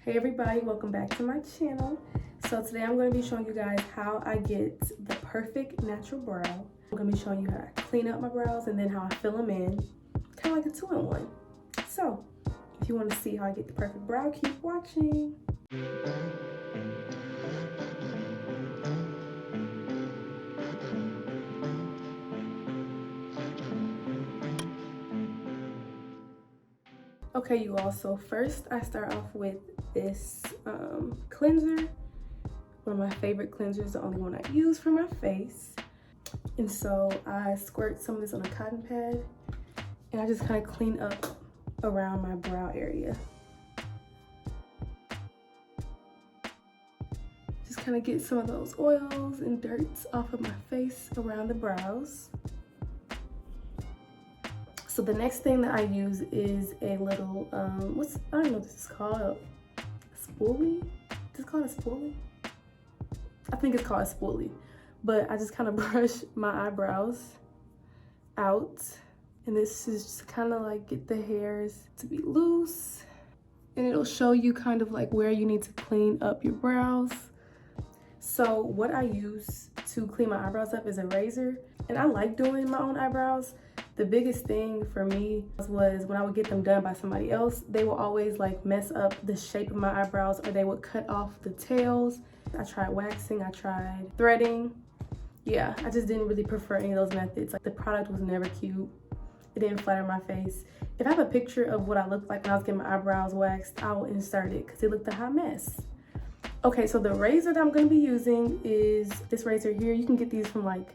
Hey everybody, welcome back to my channel. So today I'm going to be showing you guys how I get the perfect natural brow. I'm going to be showing you how I clean up my brows and then how I fill them in, kind of like a two-in-one. So if you want to see how I get the perfect brow, keep watching. Okay, you all, so first I start off with this cleanser. One of my favorite cleansers, the only one I use for my face. And so I squirt some of this on a cotton pad and I just kind of clean up around my brow area. Just kind of get some of those oils and dirts off of my face around the brows. So the next thing that I use is a little, I don't know what this is called, a spoolie? Is it called a spoolie? I think it's called a spoolie. But I just kind of brush my eyebrows out. And this is just kind of like get the hairs to be loose. And it'll show you kind of like where you need to clean up your brows. So what I use to clean my eyebrows up is a razor. And I like doing my own eyebrows. The biggest thing for me was when I would get them done by somebody else, they will always like mess up the shape of my eyebrows, or they would cut off the tails. I tried waxing, I tried threading. Yeah, I just didn't really prefer any of those methods. Like the product was never cute. It didn't flatter my face. If I have a picture of what I looked like when I was getting my eyebrows waxed, I will insert it because it looked a hot mess. Okay, so the razor that I'm gonna be using is this razor here. You can get these from like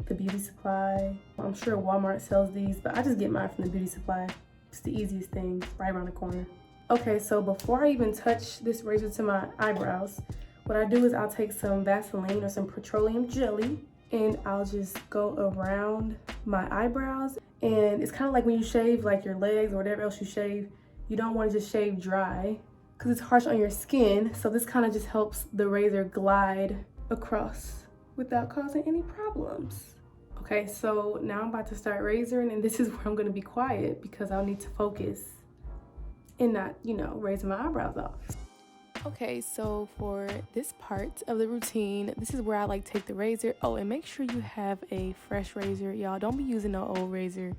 the beauty supply. I'm sure Walmart sells these, but I just get mine from the beauty supply. It's the easiest thing, right around the corner. Okay, so before I even touch this razor to my eyebrows, what I do is I'll take some Vaseline or some petroleum jelly and I'll just go around my eyebrows. And it's kind of like when you shave like your legs or whatever else you shave, you don't want to just shave dry because it's harsh on your skin. So this kind of just helps the razor glide across without causing any problems. Okay, so now I'm about to start razoring, and this is where I'm going to be quiet because I'll need to focus and not, you know, raising my eyebrows off. Okay, so for this part of the routine, this is where I like take the razor. Oh, and make sure you have a fresh razor, y'all. Don't be using no old razor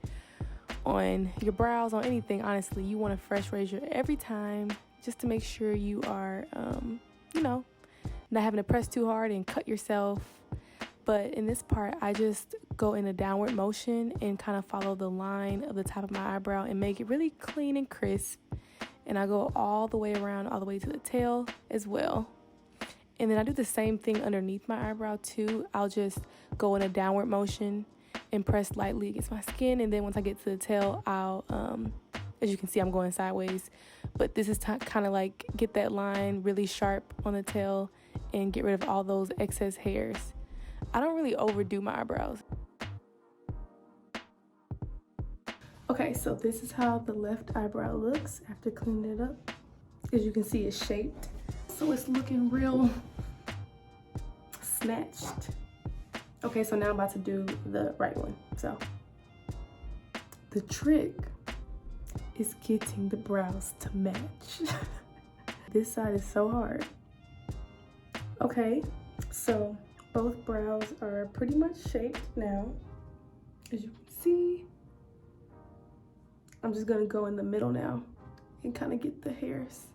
on your brows, on anything. Honestly, you want a fresh razor every time, just to make sure you are, you know, not having to press too hard and cut yourself. But in this part, I just go in a downward motion and kind of follow the line of the top of my eyebrow and make it really clean and crisp. And I go all the way around, all the way to the tail as well. And then I do the same thing underneath my eyebrow too. I'll just go in a downward motion and press lightly against my skin. And then once I get to the tail, I'll, as you can see, I'm going sideways. But this is kind of like get that line really sharp on the tail and get rid of all those excess hairs. I don't really overdo my eyebrows. Okay, so this is how the left eyebrow looks after cleaning it up. As you can see, it's shaped. So it's looking real snatched. Okay, so now I'm about to do the right one. So the trick is getting the brows to match. This side is so hard. Okay, so both brows are pretty much shaped now. As you can see, I'm just gonna go in the middle now and kind of get the hairs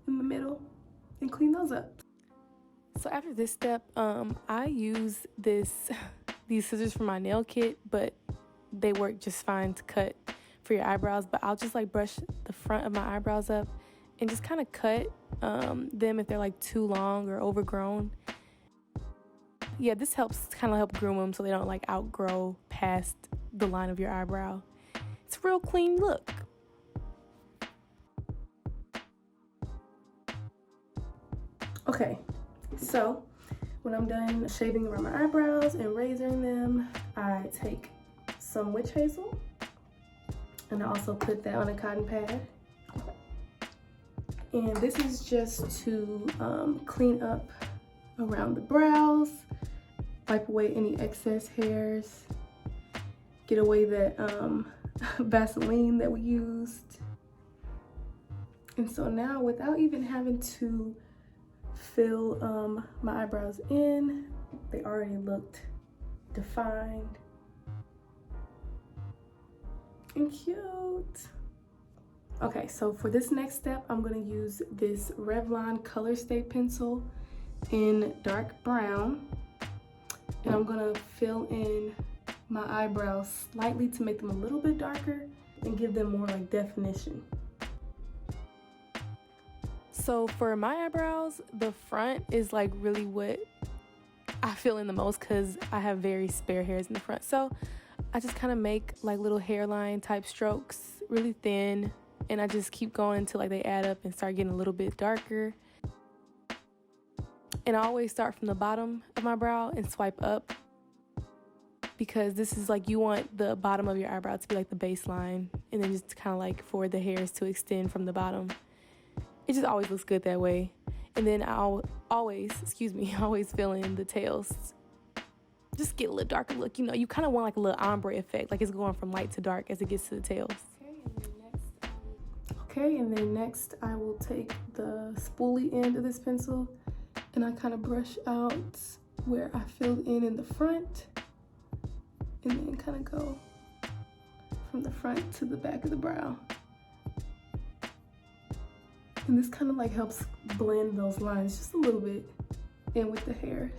in the middle and clean those up. So after this step, I use these scissors from my nail kit, but they work just fine to cut for your eyebrows. But I'll just like brush the front of my eyebrows up and just kind of cut them if they're like too long or overgrown. Yeah, this helps kind of help groom them so they don't like outgrow past the line of your eyebrow. It's a real clean look. Okay, so when I'm done shaving around my eyebrows and razoring them, I take some witch hazel and I also put that on a cotton pad. And this is just to clean up around the brows, wipe away any excess hairs, get away that Vaseline that we used. And so now, without even having to fill my eyebrows in, they already looked defined and cute. Okay, so for this next step, I'm gonna use this Revlon Color Stay pencil in dark brown, and I'm gonna fill in my eyebrows slightly to make them a little bit darker and give them more like definition. So for my eyebrows, the front is like really what I fill in the most because I have very spare hairs in the front. So I just kind of make like little hairline type strokes, really thin, and I just keep going until like they add up and start getting a little bit darker. And I always start from the bottom of my brow and swipe up, because this is like, you want the bottom of your eyebrow to be like the baseline, and then just kind of like for the hairs to extend from the bottom. It just always looks good that way. And then I'll always fill in the tails. Just get a little darker look. You know, you kind of want like a little ombre effect, like it's going from light to dark as it gets to the tails. Okay, and then next I will take the spoolie end of this pencil and I kind of brush out where I filled in the front, and then kind of go from the front to the back of the brow. And this kind of like helps blend those lines just a little bit in with the hairs.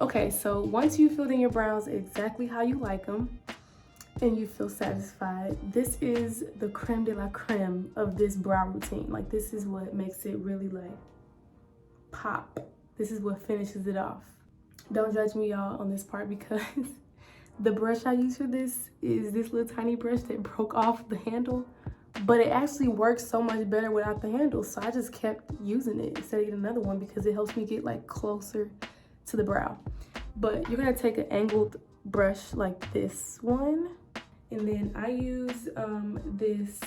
Okay, so once you filled in your brows exactly how you like them and you feel satisfied, this is the creme de la creme of this brow routine. Like, this is what makes it really like pop. This is what finishes it off. Don't judge me, y'all, on this part, because the brush I use for this is this little tiny brush that broke off the handle. But it actually works so much better without the handle, so I just kept using it instead of getting another one because it helps me get like closer to the brow. But you're gonna take an angled brush like this one, and then I use this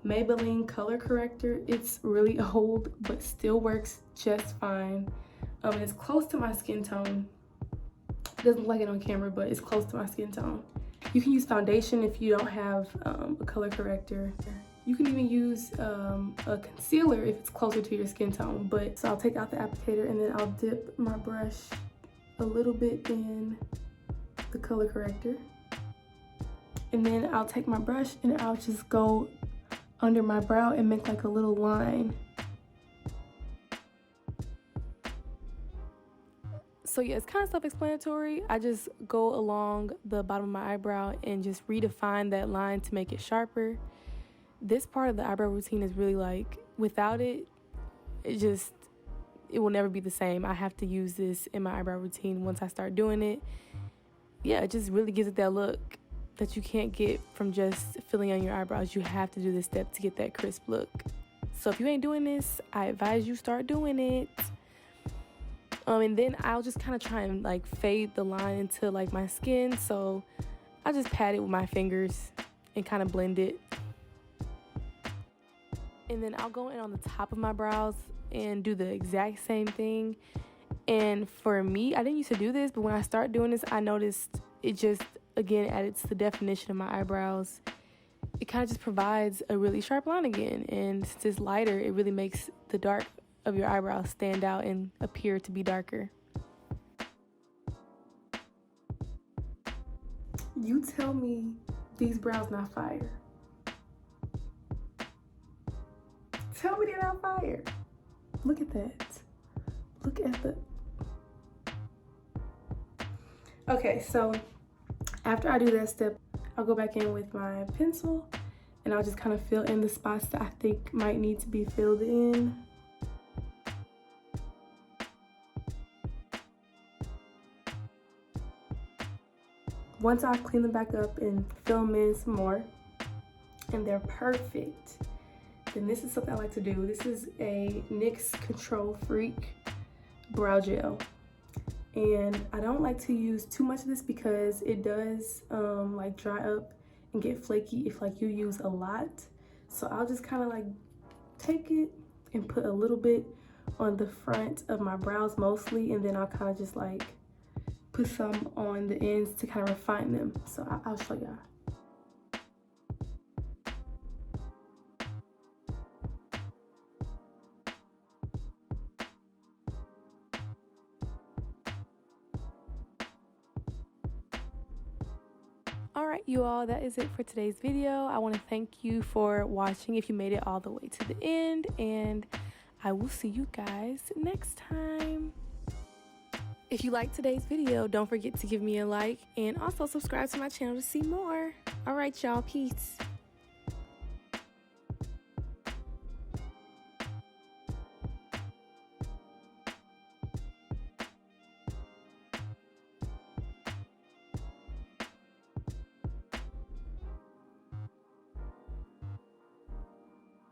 Maybelline color corrector. It's really old but still works just fine. It's close to my skin tone. It doesn't look like it on camera, but it's close to my skin tone. You can use foundation if you don't have a color corrector. You can even use a concealer if it's closer to your skin tone. But so I'll take out the applicator and then I'll dip my brush a little bit in the color corrector. And then I'll take my brush and I'll just go under my brow and make like a little line. So yeah, it's kind of self-explanatory. I just go along the bottom of my eyebrow and just redefine that line to make it sharper. This part of the eyebrow routine is really like, without it, it will never be the same. I have to use this in my eyebrow routine once I start doing it. Yeah, it just really gives it that look that you can't get from just filling on your eyebrows. You have to do this step to get that crisp look. So if you ain't doing this, I advise you start doing it. And then I'll just kind of try and like fade the line into like my skin. So I just pat it with my fingers and kind of blend it. And then I'll go in on the top of my brows and do the exact same thing. And for me, I didn't used to do this, but when I started doing this, I noticed it just, again, added to the definition of my eyebrows. It kind of just provides a really sharp line again. And since it's lighter, it really makes the dark of your eyebrows stand out and appear to be darker. You tell me these brows not fire. Tell me they're not fire. Look at that. Look at the... Okay, so after I do that step, I'll go back in with my pencil and I'll just kind of fill in the spots that I think might need to be filled in. Once I clean them back up and fill them in some more, and they're perfect, then this is something I like to do. This is a NYX Control Freak brow gel. And I don't like to use too much of this because it does like dry up and get flaky if like you use a lot. So I'll just kind of like take it and put a little bit on the front of my brows mostly, and then I'll kind of just like put some on the ends to kind of refine them. So I'll show y'all. All right, you all, that is it for today's video. I want to thank you for watching if you made it all the way to the end, and I will see you guys next time. If you liked today's video, don't forget to give me a like and also subscribe to my channel to see more. All right, y'all, peace.